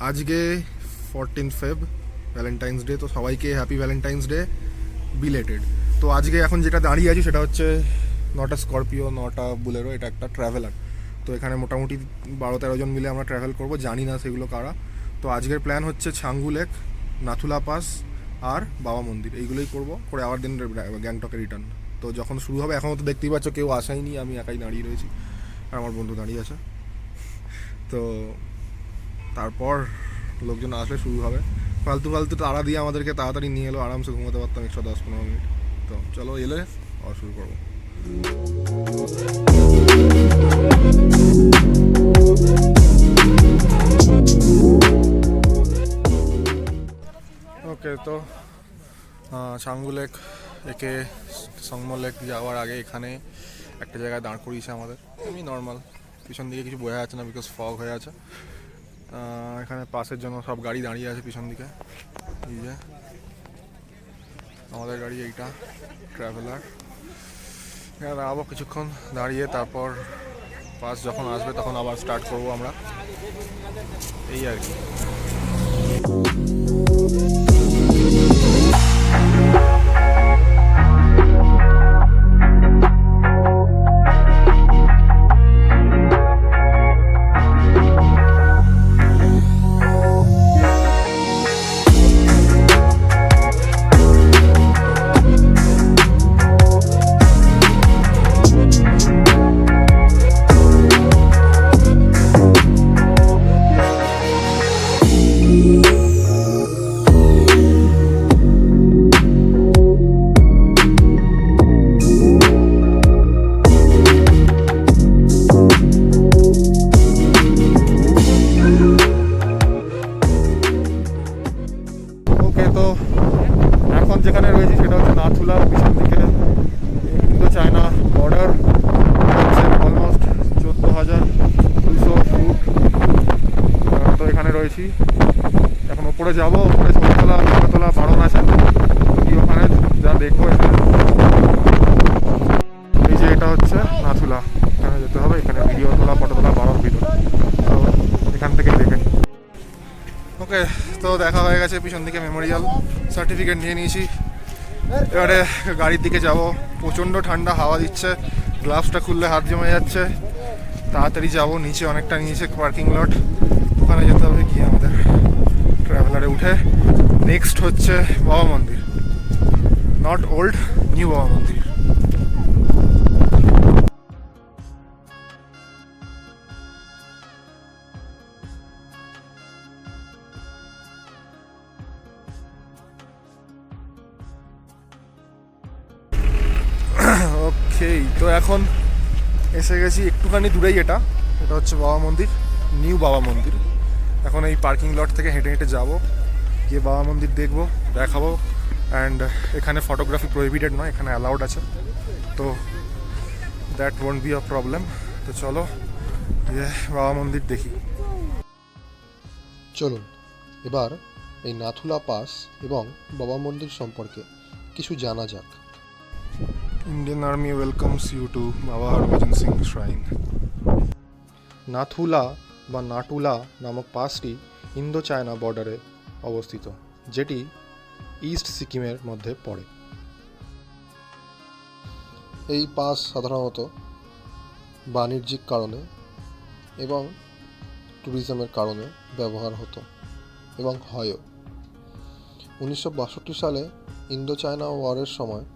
আজকে 14 Feb Valentine's day, তো সবাইকে হ্যাপি ভ্যালেন্টাইন্স ডে বিলেটেড। তো আজকে এখন যেটা দাঁড়িয়ে আছি সেটা হচ্ছে নটা স্করপিও, নটা বুলেরো, এটা একটা ট্রাভেলার। তো এখানে মোটামুটি 12-13 জন মিলে আমরা ট্রাভেল করব, জানি না সেগুলো কারা। তো আজকের প্ল্যান হচ্ছে ছাঙ্গু লেক, নাথুলা পাস আর বাবা মন্দির, এইগুলোই করব, করে আবার দিন গ্যাংটকে রিটার্ন। তো যখন শুরু হবে, এখনও তো দেখতেই পাচ্ছ কেউ আসায়নি, আমি একাই দাঁড়িয়ে রয়েছি আর আমার বন্ধু দাঁড়িয়ে আছে। তো তারপর লোকজন আসলে শুরু হবে। ফালতু ফালতু তাড়া দিয়ে আমাদেরকে তাড়াতাড়ি নিয়ে এলো, আরামসে ঘুমোতে পারতাম 110-15 মিনিট। তো চলো এলে আবার শুরু করবো। ওকে, তো ছাঙ্গু লেক একে সংম লেক যাওয়ার আগে এখানে একটা জায়গায় দাঁড় করিয়েছে আমাদের, এমনি নর্মাল। পিছন দিকে কিছু বোঝা যাচ্ছে না বিকজ ফগ হয়ে আছে। এখানে পাসের জন্য সব গাড়ি দাঁড়িয়ে আছে পিছন দিকে। এই যে আমাদের গাড়ি, এইটা ট্রাভেলার। এখানে দাঁড়াবো কিছুক্ষণ দাঁড়িয়ে, তারপর পাস যখন আসবে তখন আবার স্টার্ট করবো আমরা, এই আর কি। যেখানে রয়েছি সেটা হচ্ছে নাথুলা, পিছন দিকে Indo China border, almost 14,200 foot. তো এখানে রয়েছি, এখন ওপরে যাবো, ওপরে ছবিতলা ফটোতলা বারণ আছে, ওখানে যা দেখবো। এই যে এটা হচ্ছে নাথুলা, এখানে যেতে হবে, এখানে ভিডিও তোলা ফটোতলা বারণ ভিতর, তো এখান থেকেই দেখে নিই। ওকে, তো দেখা হয়ে গেছে, পিছন দিকে মেমোরিয়াল, সার্টিফিকেট নিয়ে নিয়েছি। এবারে গাড়ির দিকে যাব। প্রচণ্ড ঠান্ডা হাওয়া দিচ্ছে, গ্লাভসটা খুললে হাত জমে যাচ্ছে। তাড়াতাড়ি যাব, নিচে অনেকটা নিচে পার্কিং লট, ওখানে যেতে হবে। গিয়ে আমাদের ট্রাভেলারে উঠে নেক্সট হচ্ছে বাবা মন্দির, নট ওল্ড, নিউ বাবা মন্দির। ওকে, তো এখন এসে গেছি একটুখানি দূরেই, এটা হচ্ছে বাবা মন্দির, নিউ বাবা মন্দির। এখন এই পার্কিং লট থেকে হেঁটে হেঁটে যাবো, গিয়ে বাবা মন্দির দেখবো, দেখাবো। অ্যান্ড এখানে ফটোগ্রাফি প্রহিবিটেড নয়, এখানে অ্যালাউড আছে, তো that won't be a problem. তো চলো গিয়ে বাবা মন্দির দেখি। চলুন এবার এই নাথুলা পাস এবং বাবা মন্দির সম্পর্কে কিছু জানা যাক। Indian army welcomes you to Baba Harbhajan Singh shrine. Nathula বা নাটুলা নামক পাসটি ইন্দো চায়না বর্ডারে অবস্থিত, যেটি ইস্ট সিকিমের মধ্যে পড়ে। এই পাস সাধারণত বাণিজ্যিক কারণে এবং ট্যুরিজমের কারণে ব্যবহার হতো এবং হয়ও। 1962 সালে ইন্দো চায়না ওয়ারের সময়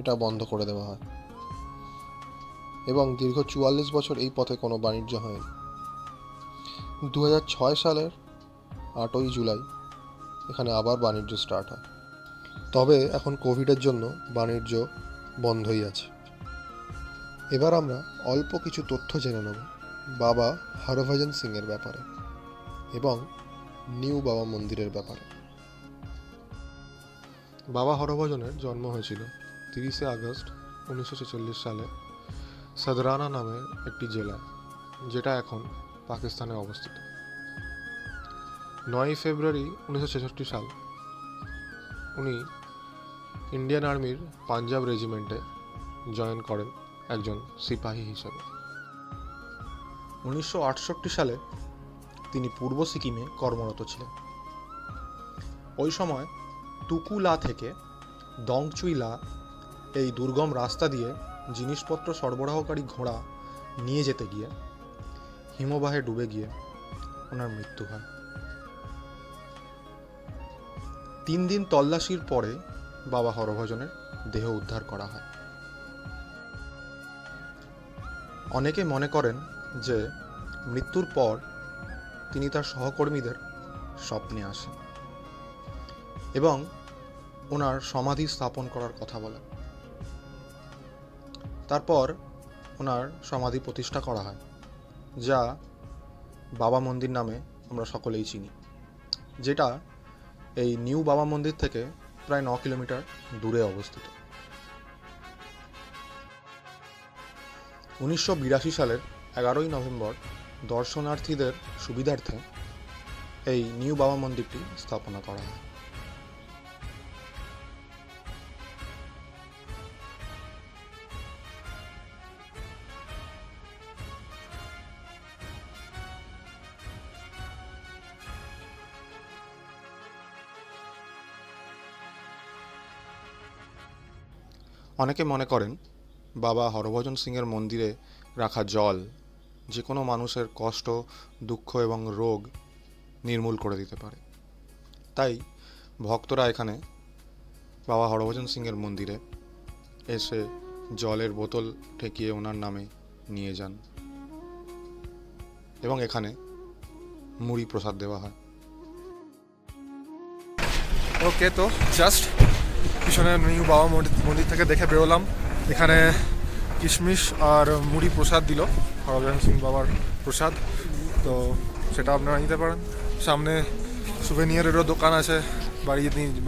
এটা বন্ধ করে দেওয়া হয় এবং দীর্ঘ 44 বছর এই পথে কোনো বাণিজ্য হয়নি। 2006 সালের 8ই জুলাই এখানে আবার বাণিজ্য স্টার্ট হয়, তবে এখন কোভিডের জন্য বাণিজ্য বন্ধই আছে। এবার আমরা অল্প কিছু তথ্য জেনে নেব বাবা হরভজন সিংয়ের ব্যাপারে এবং নিউ বাবা মন্দিরের ব্যাপারে। বাবা হরভজনের জন্ম হয়েছিল 30 আগস্ট 1946 সালে সদরানা নামের একটি জেলায়, যেটা এখন পাকিস্তানে অবস্থিত। 9 ফেব্রুয়ারি 1966 সাল উনি ইন্ডিয়ান আর্মির পাঞ্জাব রেজিমেন্টে জয়েন করেন একজন সিপাহী হিসেবে। 1968 সালে তিনি পূর্ব সিকিমে কর্মরত ছিলেন। ওই সময় তুকুলা থেকে দংচুইলা এই দুর্গম রাস্তা দিয়ে জিনিসপত্র সরবরাহকারী ঘোড়া নিয়ে যেতে গিয়ে হিমবাহে ডুবে গিয়ে ওনার মৃত্যু হয়। 3 দিন তল্লাশির পরে বাবা হরভজনের দেহ উদ্ধার করা হয়। অনেকে মনে করেন যে মৃত্যুর পর তিনি তার সহকর্মীদের স্বপ্নে আসেন এবং ওনার সমাধি স্থাপন করার কথা বলেন। তারপর ওনার সমাধি প্রতিষ্ঠা করা হয়, যা বাবা মন্দির নামে আমরা সকলেই চিনি, যেটা এই নিউ বাবা মন্দির থেকে প্রায় 9 কিলোমিটার দূরে অবস্থিত। 1982 সালের 11ই নভেম্বর দর্শনার্থীদের সুবিধার্থে এই নিউ বাবা মন্দিরটি স্থাপনা করা হয়। অনেকে মনে করেন বাবা হরভজন সিংয়ের মন্দিরে রাখা জল যে কোনো মানুষের কষ্ট, দুঃখ এবং রোগ নির্মূল করে দিতে পারে। তাই ভক্তরা এখানে বাবা হরভজন সিংয়ের মন্দিরে এসে জলের বোতল ঠেকিয়ে ওনার নামে নিয়ে যান এবং এখানে মুড়ি প্রসাদ দেওয়া হয়। ওকে, তো জাস্ট পিছনে নিউ বাবা মন্দির থেকে দেখে বেরোলাম। এখানে কিশমিশ আর মুড়ি প্রসাদ দিল, হরভজন সিং বাবার প্রসাদ, তো সেটা আপনারা নিতে পারেন। সামনে সুভেনিয়ারেরও দোকান আছে,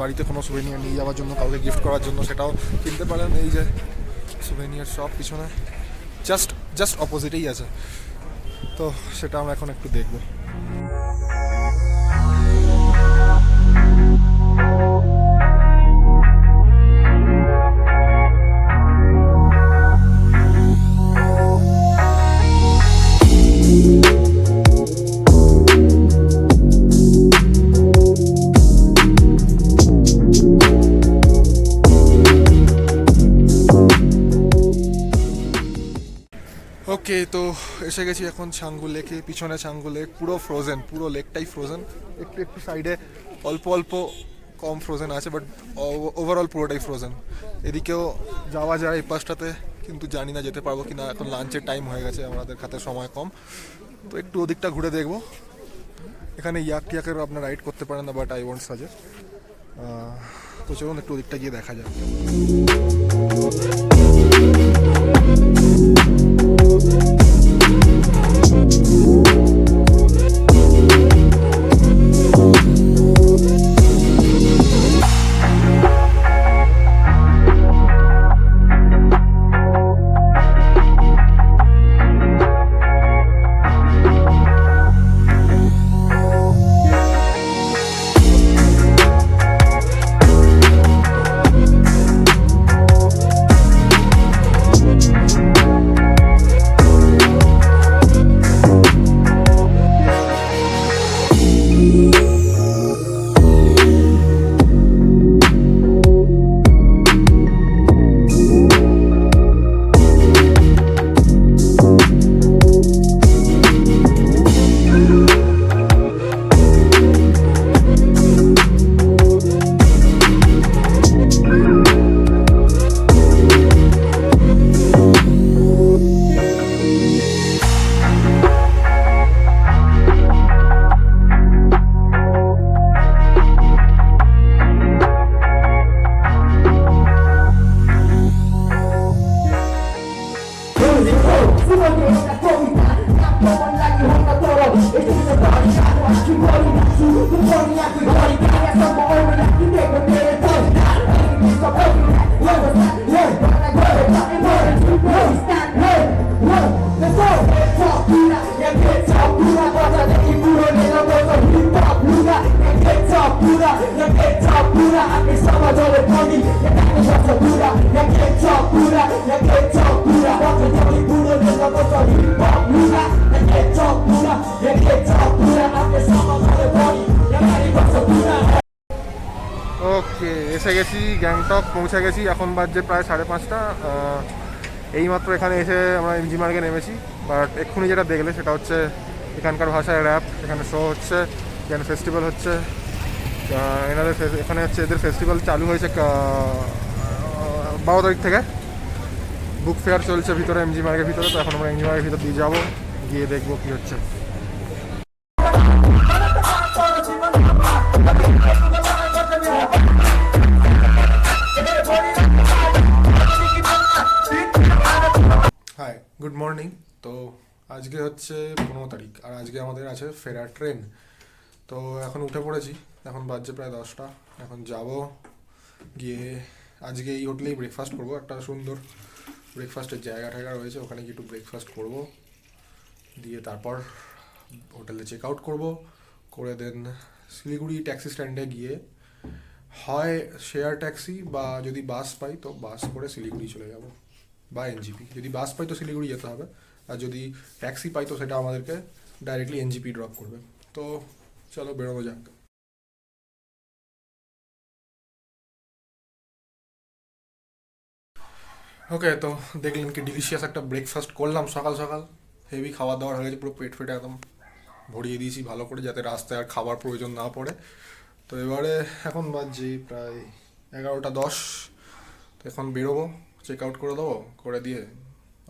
বাড়িতে কোনো সুভেনিয়ার নিয়ে যাওয়ার জন্য, কাউকে গিফট করার জন্য, সেটাও কিনতে পারেন। এই যে সুভেনিয়ার শপ পিছনে জাস্ট অপোজিটেই আছে, তো সেটা আমরা এখন একটু দেখবো। ওকে, তো এসে গেছি এখন ছাঙ্গু লেকে। পিছনে ছাঙ্গু লেক পুরো ফ্রোজেন, পুরো লেকটাই ফ্রোজেন। একটু সাইডে অল্প কম ফ্রোজেন আছে, বাট ওভারঅল পুরোটাই ফ্রোজেন। এদিকেও যাওয়া যায় এই পাশটাতে, কিন্তু জানি না যেতে পারবো কি না, এখন লাঞ্চের টাইম হয়ে গেছে, আমাদের হাতে সময় কম, তো একটু ওদিকটা ঘুরে দেখবো। এখানে ইয়াকেরও আপনার রাইড করতে পারেন না, বাট আই ওয়ান্ট সাজেস্ট। তো চলুন একটু ওদিকটা গিয়ে দেখা যাক। Get ওকে, এসে গেছি, গ্যাংটক পৌঁছে গেছি। এখন বাজছে প্রায় 5:30। এইমাত্র এখানে এসে আমরা এমজি মার্গে নেমেছি। বাট এক্ষুনি যেটা দেখলে সেটা হচ্ছে এখানকার ভাষায় র্যাপ, এখানে শো হচ্ছে, এখানে ফেস্টিভ্যাল হচ্ছে। এখানে হচ্ছে এদের ফেস্টিভ্যাল চালু হয়েছে 12 তারিখ থেকে। বুক ফেয়ার চলছে ভিতরে, এমজি মার্গের ভিতরে। তো এখন আমরা এমজি মার্গের ভিতর দিয়ে যাবো, গিয়ে দেখবো কী হচ্ছে। Hi, good morning. তো আজকে হচ্ছে 15 তারিখ, আর আজকে আমাদের আছে ফেরার ট্রেন। তো এখন উঠে পড়েছি, এখন বাজছে প্রায় 10টা। এখন যাব, গিয়ে আজকে এই হোটেলেই ব্রেকফাস্ট করবো। একটা সুন্দর ব্রেকফাস্টের জায়গা রয়েছে, ওখানে গিয়ে একটু ব্রেকফাস্ট করব, দিয়ে তারপর হোটেলে চেক আউট করবো, করে দেন শিলিগুড়ি ট্যাক্সি স্ট্যান্ডে গিয়ে হয় শেয়ার ট্যাক্সি বা যদি বাস পাই তো বাস করে শিলিগুড়ি চলে যাব, বা এনজিপি। যদি বাস পাই তো শিলিগুড়ি যেতে হবে, আর যদি ট্যাক্সি পাই তো সেটা আমাদেরকে ডাইরেক্টলি এনজিপি ড্রপ করবে। তো চলো বেরোনো যাক। ওকে, তো দেখলেন কি ডিলিশিয়াস একটা ব্রেকফাস্ট করলাম সকাল সকাল। হেভি খাওয়া দাওয়ার হয়ে গেছে, পুরো পেট ফেটে একদম ভরিয়ে দিয়েছি ভালো করে, যাতে রাস্তায় আর খাবার প্রয়োজন না পড়ে। তো এবারে এখন বাজছি প্রায় 11টা 10। তো এখন বেরোবো, চেক আউট করে দেবো, করে দিয়ে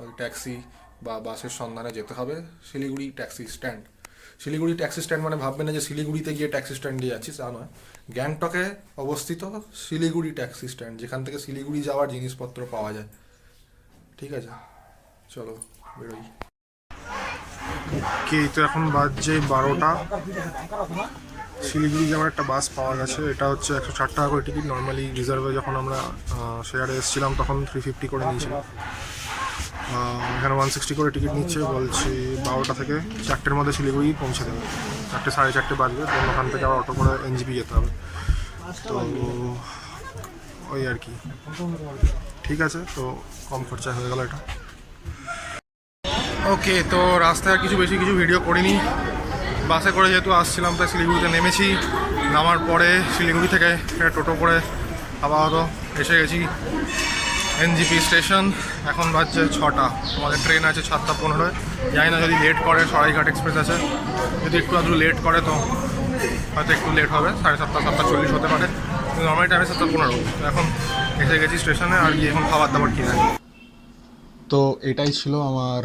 ওই ট্যাক্সি বা বাসের সন্ধানে যেতে হবে Siliguri taxi stand. Siliguri taxi stand মানে ভাববে না যে শিলিগুড়িতে গিয়ে ট্যাক্সি স্ট্যান্ডে যাচ্ছি, তা নয়। গ্যাংটকে অবস্থিত শিলিগুড়ি ট্যাক্সি স্ট্যান্ড, যেখান থেকে শিলিগুড়ি যাওয়ার জিনিসপত্র পাওয়া যায়। ঠিক আছে, চলো বেরোই। কি, তো এখন বাজছে 12টা। শিলিগুড়ি যাওয়ার একটা বাস পাওয়া গেছে। এটা হচ্ছে 160 টাকা করে টিকিট। নর্মালি রিজার্ভে যখন আমরা শেয়ারে এসেছিলাম তখন 350 করে নিয়েছিল। এখানে 160 করে টিকিট নিচ্ছে। বলছি 12টা থেকে 4টের মধ্যে শিলিগুড়ি পৌঁছে দেবে। 4টে 4:30 বাজবে, তখন ওখান থেকে আবার অটো করে এনজিপি যেতে হবে। তো ওই আর কি, ঠিক আছে। তো কম খরচায় হয়ে গেল এটা। ওকে, তো রাস্তায় আর বেশি কিছু ভিডিও করিনি। বাসে করে যেহেতু আসছিলাম তাই শিলিগুড়িতে নেমেছি। নামার পরে শিলিগুড়ি থেকে একটা টোটো করে আপাতত এসে গেছি এনজিপি স্টেশন। এখন বাজছে 6টা, আমাদের ট্রেন আছে 7:15। জানি না যদি লেট করে, সরাইঘাট এক্সপ্রেস আছে, যদি একটু আধটু লেট করে তো হয়তো একটু লেট হবে, 7:30 7:40 হতে পারে, কিন্তু নর্মাল টাইমে 7:15। তো এখন এসে গেছি স্টেশনে, আর গিয়ে এখন খাবার দাবার কিনে। তো এটাই ছিল আমার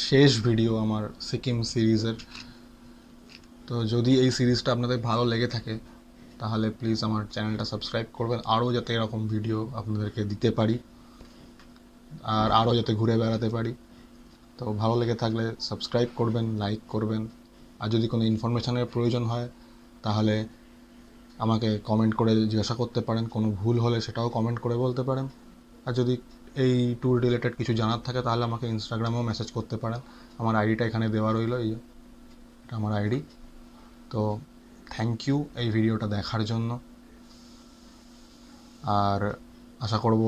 শেষ ভিডিও আমার সিকিম সিরিজের। তো যদি এই সিরিজটা আপনাদের ভালো লেগে থাকে তাহলে প্লিজ আমার চ্যানেলটা সাবস্ক্রাইব করবেন, আরও যাতে এরকম ভিডিও আপনাদেরকে দিতে পারি, আর আরও যাতে ঘুরে বেড়াতে পারি। তো ভালো লেগে থাকলে সাবস্ক্রাইব করবেন, লাইক করবেন, আর যদি কোনো ইনফরমেশানের প্রয়োজন হয় তাহলে আমাকে কমেন্ট করে জিজ্ঞাসা করতে পারেন। কোনো ভুল হলে সেটাও কমেন্ট করে বলতে পারেন। আর যদি এই ট্যুর রিলেটেড কিছু জানার থাকে তাহলে আমাকে ইনস্টাগ্রামেও মেসেজ করতে পারেন। আমার আইডিটা এখানে দেওয়া রইল, এটা আমার আইডি। তো থ্যাংক ইউ এই ভিডিওটা দেখার জন্য, আর আশা করব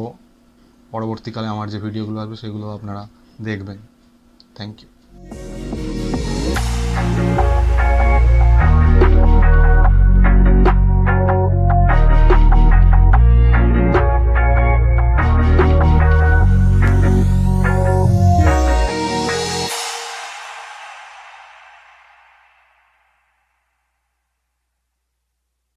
পরবর্তীকালে আমার যে ভিডিওগুলো আসবে সেগুলো আপনারা দেখবেন। Thank you.